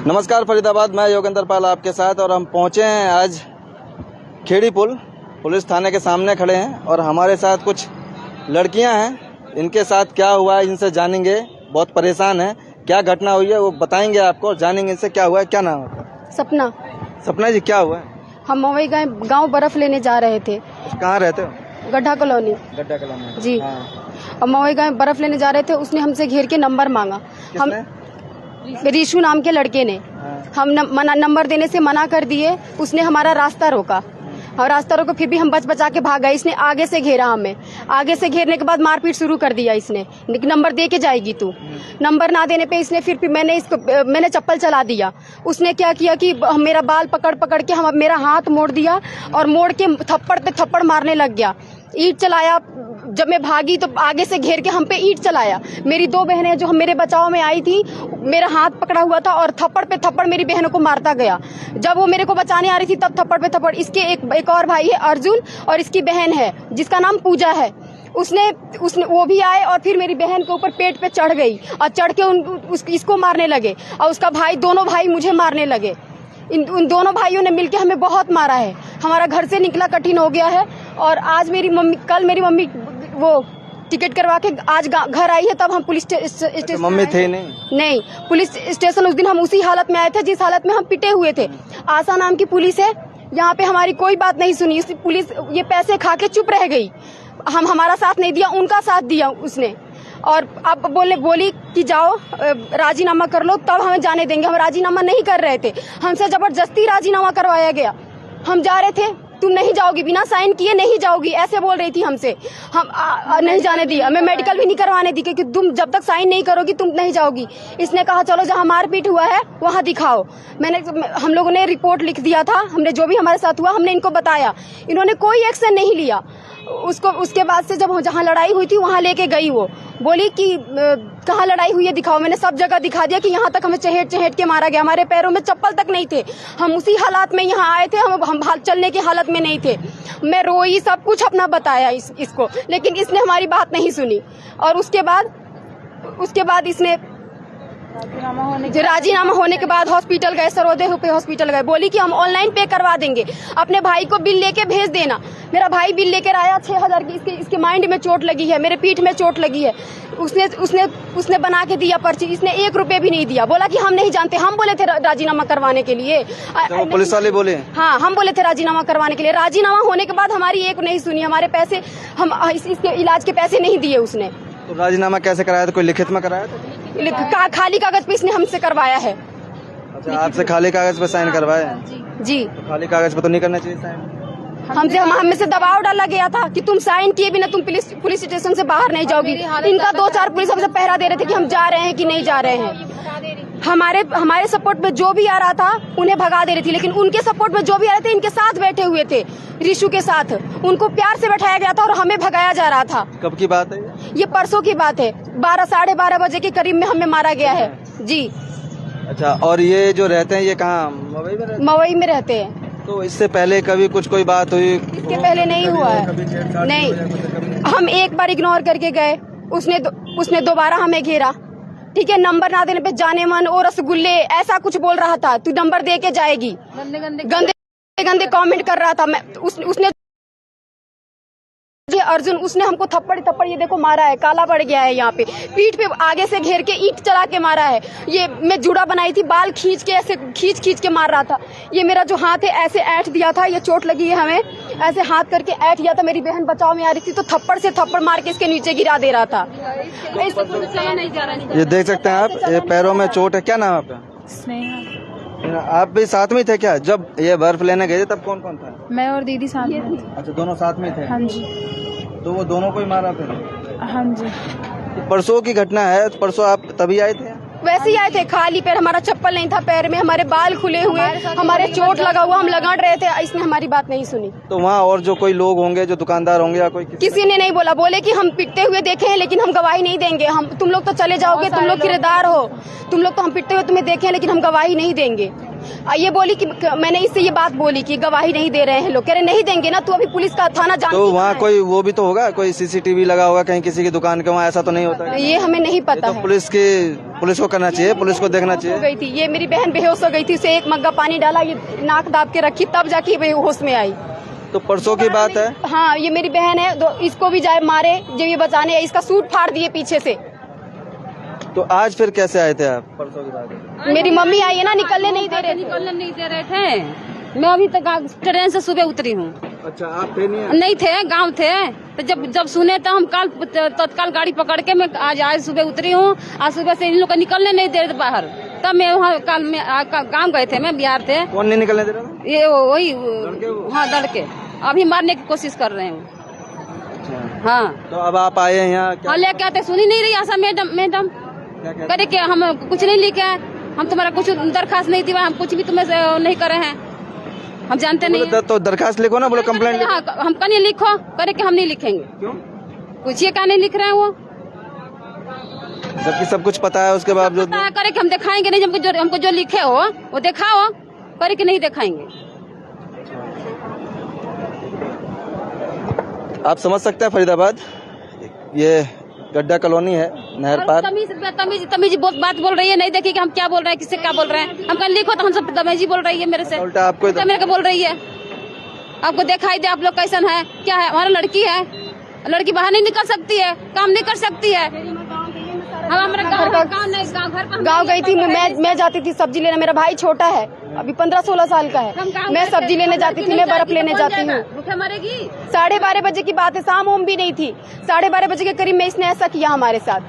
नमस्कार फरीदाबाद, मैं योगेंद्र पाल आपके साथ और हम पहुंचे हैं आज खेड़ी पुल पुलिस थाने के सामने खड़े हैं और हमारे साथ कुछ लड़कियां हैं। इनके साथ क्या हुआ है इनसे जानेंगे। बहुत परेशान है, क्या घटना हुई है वो बताएंगे आपको, जानेंगे इनसे क्या हुआ है। क्या नाम है? सपना। सपना जी, क्या हुआ है? हम मवई गांव बर्फ लेने जा रहे थे। कहाँ रहते हो? गड्ढा कॉलोनी। गड्ढा कॉलोनी जी। हाँ। और मवई गांव बर्फ लेने जा रहे थे, उसने हमसे घेर के नंबर मांगा। हम रीशु नाम के लड़के ने हम नंबर देने से मना कर दिए। उसने हमारा रास्ता रोका और रास्ता रोका, फिर भी हम बचा के भाग गए। इसने आगे से घेरा हमें, आगे से घेरने के बाद मारपीट शुरू कर दिया। इसने नंबर दे के जाएगी तू, नंबर ना देने पे इसने फिर मैंने चप्पल चला दिया। उसने क्या किया कि मेरा बाल पकड़ के मेरा हाथ मोड़ दिया और मोड़ के थप्पड़ पे थप्पड़ मारने लग गया। ईंट चलाया। जब मैं भागी तो आगे से घेर के हम पे ईंट चलाया। मेरी दो बहनें जो मेरे बचाव में आई थी, मेरा हाथ पकड़ा हुआ था और थप्पड़ पे थप्पड़ मेरी बहनों को मारता गया। जब वो मेरे को बचाने आ रही थी तब थप्पड़ पे थप्पड़। इसके एक और भाई है अर्जुन और इसकी बहन है जिसका नाम पूजा है। उसने वो भी आए और फिर मेरी बहन के ऊपर पेट पे चढ़ गई और चढ़ के इसको मारने लगे और उसका भाई, दोनों भाई मुझे मारने लगे। उन दोनों भाइयों ने मिलके हमें बहुत मारा है। हमारा घर से निकला कठिन हो गया है। और आज कल मेरी मम्मी वो टिकट करवा के आज घर आई है, तब हम पुलिस स्टेशन। मम्मी थे नहीं? पुलिस स्टेशन उस दिन हम उसी हालत में आए थे जिस हालत में हम पिटे हुए थे। आशा नाम की पुलिस है यहाँ पे, हमारी कोई बात नहीं सुनी। पुलिस ये पैसे खा के चुप रह गई। हमारा साथ नहीं दिया, उनका साथ दिया उसने। और अब बोली कि जाओ राजीनामा कर लो तब हमें जाने देंगे। हम राजीनामा नहीं कर रहे थे, हमसे जबरदस्ती राजीनामा करवाया गया। हम जा रहे थे, तुम नहीं जाओगी, बिना साइन किए नहीं जाओगी, ऐसे बोल रही थी हमसे। हम नहीं जाने दी, हमें मेडिकल भी नहीं करवाने दी क्योंकि तुम जब तक साइन नहीं करोगी तुम नहीं जाओगी। इसने कहा चलो जहाँ मारपीट हुआ है वहाँ दिखाओ। हम लोगों ने रिपोर्ट लिख दिया था, हमने जो भी हमारे साथ हुआ हमने इनको बताया। इन्होंने कोई एक्शन नहीं लिया। उसके बाद से जब जहाँ लड़ाई हुई थी वहाँ लेके गई। वो बोली कि कहाँ लड़ाई हुई है दिखाओ। मैंने सब जगह दिखा दिया कि यहाँ तक हमें चहेट के मारा गया। हमारे पैरों में चप्पल तक नहीं थे, हम उसी हालात में यहाँ आए थे। हम चलने की हालत में नहीं थे। मैं रोई, सब कुछ अपना बताया इसको, लेकिन इसने हमारी बात नहीं सुनी। और उसके बाद इसने राजीनामा होने के बाद हॉस्पिटल गए, सरोदे पे हॉस्पिटल गए। बोली कि हम ऑनलाइन पे करवा देंगे, अपने भाई को बिल लेके भेज देना। मेरा भाई बिल लेकर आया 6,000 की। इसके माइंड में चोट लगी है, मेरे पीठ में चोट लगी है। उसने बना के दिया पर्ची। इसने 1 रुपए भी नहीं दिया। बोला कि हम नहीं जानते। हम बोले थे राजीनामा करवाने के लिए। पुलिस वाले बोले? हाँ, हम बोले थे राजीनामा करवाने के लिए। राजीनामा होने के बाद हमारी एक नहीं सुनी। हमारे पैसे, हम इसके इलाज के पैसे नहीं दिए उसने। तो राजीनामा कैसे कराया था? कोई लिखित में कराया था? खाली कागज पे इसने हमसे करवाया है। अच्छा, आपसे खाली कागज पे साइन करवाए? जी। तो खाली कागज पे तो नहीं करना चाहिए साइन। हमें से दबाव डाला गया था कि तुम साइन किए बिना तुम पुलिस स्टेशन से बाहर नहीं जाओगी। इनका 2-4 पुलिस हमसे पहरा दे रहे थे कि हम जा रहे हैं कि नहीं जा रहे हैं। हमारे सपोर्ट में जो भी आ रहा था उन्हें भगा दे रही थी, लेकिन उनके सपोर्ट में जो भी आ रहे थे इनके साथ बैठे हुए थे, ऋषु के साथ। उनको प्यार से बैठाया गया था और हमें भगाया जा रहा था। कब की बात है ये? परसों की बात है। 12-12:30 बजे के करीब में हमें मारा गया है। जी। अच्छा, और ये जो रहते हैं ये कहाँ? मवई में रहते हैं। तो इससे पहले कभी कोई बात हुई? इसके पहले नहीं हुआ है। नहीं, हम एक बार इग्नोर करके गए, उसने दोबारा हमें घेरा। ठीक है, नंबर ना देने पे जाने मन और रसगुल्ले ऐसा कुछ बोल रहा था। तू नंबर दे के जाएगी। गंदे कमेंट कर रहा था। उसने अर्जुन, उसने हमको थप्पड़ ये देखो मारा है, काला पड़ गया है यहाँ पे। पीठ पे आगे से घेर के ईंट चला के मारा है। ये मैं जुड़ा बनाई थी, बाल खींच के ऐसे खींच के मार रहा था। ये मेरा जो हाथ है ऐसे ऐंठ दिया था। ये चोट लगी है हमें, ऐसे हाथ करके ऐंठ दिया था। मेरी बहन बचाव में आ रही थी तो थप्पड़ से थप्पड़ मार के इसके नीचे गिरा दे रहा था। ये देख सकते हैं आप, ये पैरों में चोट है। क्या नाम है आपका? स्नेहा। आप भी साथ में थे क्या जब ये बर्फ लेने गए थे? तब कौन कौन था? मैं और दीदी साथ में। अच्छा, दोनों साथ में थे? हाँ जी। तो वो दोनों को ही मारा फिर? हाँ जी। परसों की घटना है, तो परसों आप तभी आए थे? वैसे ही आए थे, खाली पैर। हमारा चप्पल नहीं था पैर में, हमारे बाल खुले हुए, हमारे चोट लगा हुआ, हम लगड़ रहे थे। इसने हमारी बात नहीं सुनी। तो वहाँ और जो कोई लोग होंगे, जो दुकानदार होंगे या कोई? किसी ने नहीं बोला। बोले कि हम पिटते हुए देखे हैं लेकिन हम गवाही नहीं देंगे। तुम लोग तो चले जाओगे, तुम लोग किरदार हो, तुम लोग तो हम पिटते हुए तुम्हें देखे हैं लेकिन हम गवाही नहीं देंगे। ये बोली कि मैंने इससे ये बात बोली कि गवाही नहीं दे रहे हैं लोग, कह रहे नहीं देंगे ना तो अभी पुलिस का थाना जान। तो वहाँ कोई वो भी तो होगा, कोई सीसीटीवी लगा होगा कहीं किसी की दुकान के वहाँ, ऐसा तो नहीं होता? ये हमें नहीं पता तो है। पुलिस को करना चाहिए, पुलिस को देखना हो चाहिए। गई थी ये, मेरी बहन बेहोश हो गई थी, उसे एक मग्गा पानी डाला, ये नाक दाब के रखी, तब जाके बेहोश में आई। तो परसों की बात है। हाँ, ये मेरी बहन है, तो इसको भी जाए मारे जब ये बचाने, इसका सूट फाड़ दिए पीछे से। तो आज फिर कैसे आए थे आप? परसों की बात है। मेरी मम्मी आई है ना, निकलने नहीं दे रहे थे। निकलने नहीं दे रहे थे। मैं अभी तक ट्रेन से सुबह उतरी हूँ। अच्छा, आप थे नहीं थे, गांव थे। तो जब सुने तो हम कल तत्काल गाड़ी पकड़ के मैं आज सुबह उतरी हूँ। आज सुबह से इन लोग को निकलने नहीं दे रहे बाहर। तब मैं वहाँ कल में गाँव गए थे, मैं बिहार थे। कौन नहीं निकलने दे रहा था? ये वही, हाँ, लड़के अभी मारने की कोशिश कर रहे हैं। हाँ, तो अब आप आए हैं यहाँ? हाँ, लेके आते, सुनी नहीं रही आशा मैडम करे कि हम कुछ नहीं लिखे हैं, हम तुम्हारा कुछ दरखास्त नहीं दिया, हम कुछ भी तुम्हें नहीं करे हैं, हम जानते नहीं। तो दरखास्त लिखो ना, बोलो कंप्लेंट लिखो। हाँ, हम कहीं लिखो, करे कि हम नहीं लिखेंगे। क्यों? पूछिए क्या नहीं लिख रहे हैं वो, जबकि सब कुछ पता है उसके बावजूद। पता है, करे कि हम दिखाएंगे नहीं, हमको जो लिखे हो वो दिखाओ, करे कि नहीं दिखाएंगे। आप समझ सकते हैं फरीदाबाद, ये गड्ढा कॉलोनी है, नहर पार। तमीज बात बोल रही है, नहीं देखी कि हम क्या बोल रहे हैं, किससे क्या बोल रहे हैं। हम कहीं लिखो तो हम सब तमीजी बोल रही है मेरे से, उल्टा आपको मेरे को बोल रही है। आपको दिखाई दे आप लोग कैसन है, क्या है। हमारा लड़की है, लड़की बाहर नहीं निकल सकती है, काम नहीं कर सकती है। हम हमारे गाँव गई थी मैं जाती थी सब्जी लेने, मेरा भाई छोटा है, अभी 15-16 साल का है। मैं सब्जी लेने जाती थी, मैं बर्फ लेने जाती हूँ। भूखे मरेगी। 12:30 बजे की बात है, शाम उम भी नहीं थी। 12:30 बजे के करीब में इसने ऐसा किया हमारे साथ।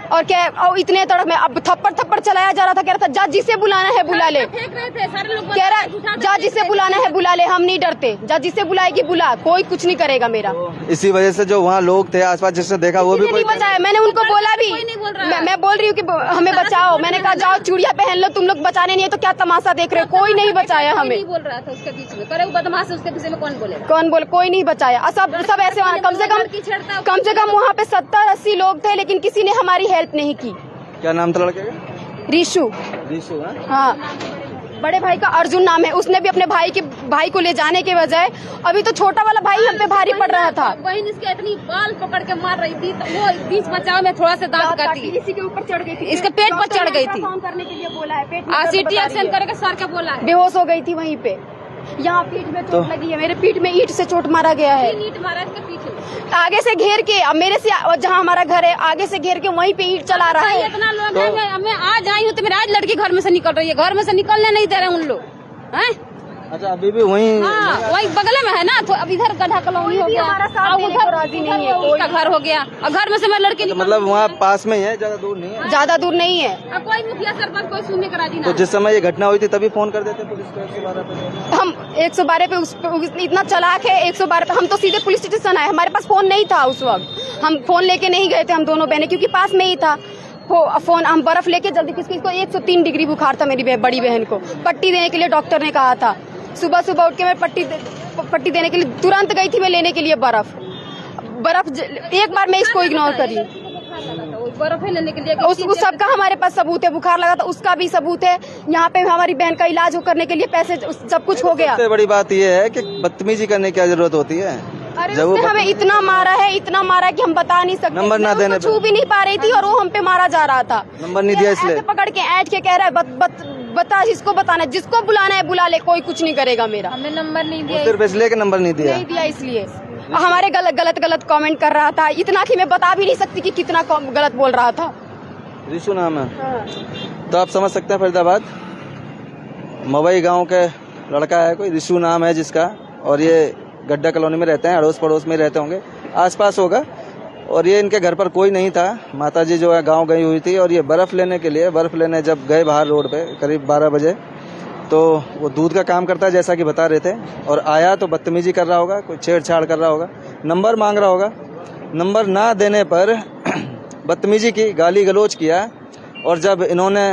और क्या, और इतने तड़क में अब थप्पड़ चलाया जा रहा था। कह रहा था जा जिसे बुलाना है बुला ले, कह रहा जा जिसे बुलाना है बुला ले, हम नहीं डरते, जा जिसे बुलाएगी बुला, कोई कुछ नहीं करेगा मेरा। इसी वजह से जो वहाँ लोग थे आसपास, जिसने देखा वो भी नहीं बचाया। मैंने उनको बोला भी, मैं बोल रही हूँ कि हमें बचाओ। मैंने कहा जाओ चूड़िया पहन लो, तुम लोग बचाने नहीं है तो क्या तमाशा देख रहे हो। कोई नहीं बचाया हमें। बोल रहा था उसके बीच में, करे बदमाश, उसके पीछे में कौन बोले, कोई नहीं बचाया। सब ऐसे कम से कम वहाँ पे 70-80 लोग थे, लेकिन किसी ने हमारी हेल्प नहीं की। क्या नाम था लड़के का? रिशु। हाँ, बड़े भाई का अर्जुन नाम है। उसने भी अपने भाई को ले जाने के बजाय, अभी तो छोटा वाला भाई हम पे भारी पड़ रहा था। बहन इसके इतनी बाल पकड़ के मार रही थी, तो वो बीच बचाव में थोड़ा सा दांत काटी, इसी के ऊपर चढ़ गई थी, इसके पेट पर चढ़ गई थी। करने के लिए बोला है, पेट सीटी एक्शन करके सर के बोला है। बेहोश हो गई थी वहीं पे। यहाँ पीठ में चोट लगी है, मेरे पीठ में ईंट से चोट मारा गया है। ईंट मारा इसके पीछे, आगे से घेर के, अब मेरे से जहाँ हमारा घर है आगे से घेर के वहीं पे ईंट चला रहा है। इतना लोग है, मैं आज आई हूँ तो मेरे आज लड़की घर में से निकल रही है, घर में से निकलने नहीं दे रहे उन लोग हैं। अच्छा, अभी भी वहीं? हाँ, वही बगल में है ना, तो अब इधर गड्ढा कॉलोनी हो गया, उधर राजी नहीं है, उसका घर हो गया, और घर में से मैं लड़की मतलब वहाँ पास में ही है, ज्यादा दूर नहीं है? ज्यादा दूर नहीं है। कोई मुखिया सरपंच कोई सुनने का राजी तो जिस समय ये घटना हुई थी तभी फोन कर देते पुलिस को 112 पे? हम 112 पे इतना चालाक है, 112 पे हम तो सीधे पुलिस स्टेशन आए। हमारे पास फोन नहीं था उस वक्त, हम फोन लेके नहीं गए थे हम दोनों बहनें, क्योंकि पास में ही था फोन। हम बर्फ लेके जल्दी, किसको 103 डिग्री बुखार था मेरी बड़ी बहन को, पट्टी देने के लिए डॉक्टर ने कहा था। सुबह उठ के मैं पट्टी देने के लिए तुरंत गई थी मैं लेने के लिए बर्फ। एक बार मैं इसको इग्नोर करी, बर्फ लेने के लिए उस सबका हमारे पास सबूत है। बुखार लगा था उसका भी सबूत है। यहाँ पे हमारी बहन का इलाज करने के लिए पैसे सब कुछ हो गया। सबसे बड़ी बात यह है कि बदतमीजी करने की क्या जरूरत होती है? अरे उसने हमें इतना मारा है कि हम बता नहीं सकते। नंबर ना देने, छू भी नहीं पा रही थी और वो हम पे मारा जा रहा था। नंबर नहीं दिया इसलिए पकड़ के ऐंठ के कह रहा है बता जिसको बताना है, जिसको बुलाना है बुला ले, कोई कुछ नहीं करेगा मेरा। हमें नंबर नहीं दिया, सिर्फ इसलिए कि नंबर नहीं दिया इसलिए हमारे गलत कमेंट कर रहा था। इतना कि मैं बता भी नहीं सकती कि कितना गलत बोल रहा था। रिशु नाम है। तो आप समझ सकते हैं फरीदाबाद मवई गांव के लड़का है, कोई रिशु नाम है जिसका, और ये गड्ढा कॉलोनी में रहते हैं, अड़ोस पड़ोस में रहते होंगे, आसपास होगा। और ये इनके घर पर कोई नहीं था। माताजी जो है गांव गई हुई थी, और ये बर्फ लेने जब गए बाहर रोड पे करीब 12 बजे, तो वो दूध का काम करता है जैसा कि बता रहे थे, और आया तो बदतमीजी कर रहा होगा, कोई छेड़छाड़ कर रहा होगा, नंबर मांग रहा होगा। नंबर ना देने पर बदतमीजी की, गाली गलौज किया, और जब इन्होंने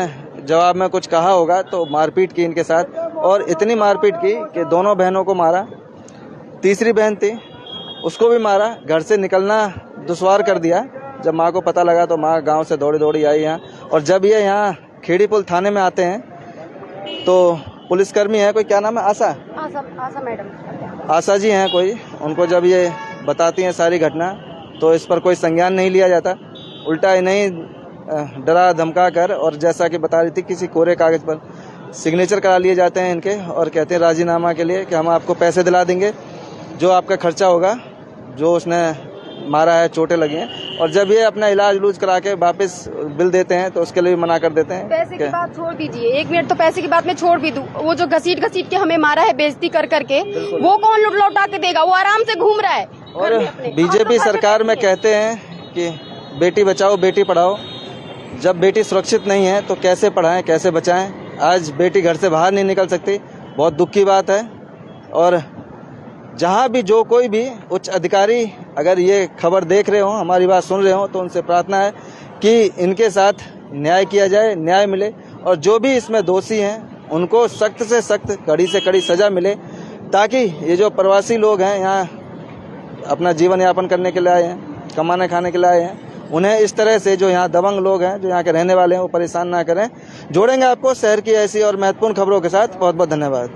जवाब में कुछ कहा होगा तो मारपीट की इनके साथ, और इतनी मारपीट की कि दोनों बहनों को मारा। तीसरी बहन थी उसको भी मारा, घर से निकलना दुश्वार कर दिया। जब माँ को पता लगा तो माँ गांव से दौड़ी आई यहाँ, और जब ये यहाँ खेड़ी पुल थाने में आते हैं तो पुलिसकर्मी है कोई, क्या नाम है, आशा आशा मैडम, आशा जी हैं कोई, उनको जब ये बताती हैं सारी घटना तो इस पर कोई संज्ञान नहीं लिया जाता, उल्टा इन्हें डरा धमका कर और जैसा कि बता रही थी किसी कोरे कागज पर सिग्नेचर करा लिए जाते हैं इनके और कहते हैं राजीनामा के लिए कि हम आपको पैसे दिला देंगे, जो आपका खर्चा होगा, जो उसने मारा है, चोटें लगी हैं। और जब ये अपना इलाज उलूज करा के वापस बिल देते हैं तो उसके लिए भी मना कर देते हैं। पैसे की बात छोड़ दीजिए, 1 मिनट तो पैसे की बात मैं छोड़ भी दूं, वो जो घसीट के हमें मारा है बेइज्जती कर करके, वो कौन लौटा के देगा? वो आराम से घूम रहा है। और बीजेपी सरकार में कहते हैं कि बेटी बचाओ बेटी पढ़ाओ, जब बेटी सुरक्षित नहीं है तो कैसे पढ़ाएं, कैसे बचाएं? आज बेटी घर से बाहर नहीं निकल सकती, बहुत दुख की बात है। और जहां भी जो कोई भी उच्च अधिकारी अगर ये खबर देख रहे हो, हमारी बात सुन रहे हो, तो उनसे प्रार्थना है कि इनके साथ न्याय किया जाए, न्याय मिले और जो भी इसमें दोषी हैं उनको सख्त से सख्त, कड़ी से कड़ी सजा मिले, ताकि ये जो प्रवासी लोग हैं यहाँ अपना जीवन यापन करने के लिए आए हैं, कमाने खाने के लिए आए हैं, उन्हें इस तरह से जो यहाँ दबंग लोग हैं, जो यहाँ के रहने वाले हैं, वो परेशान ना करें। जोड़ेंगे आपको शहर की ऐसी और महत्वपूर्ण खबरों के साथ। बहुत बहुत धन्यवाद।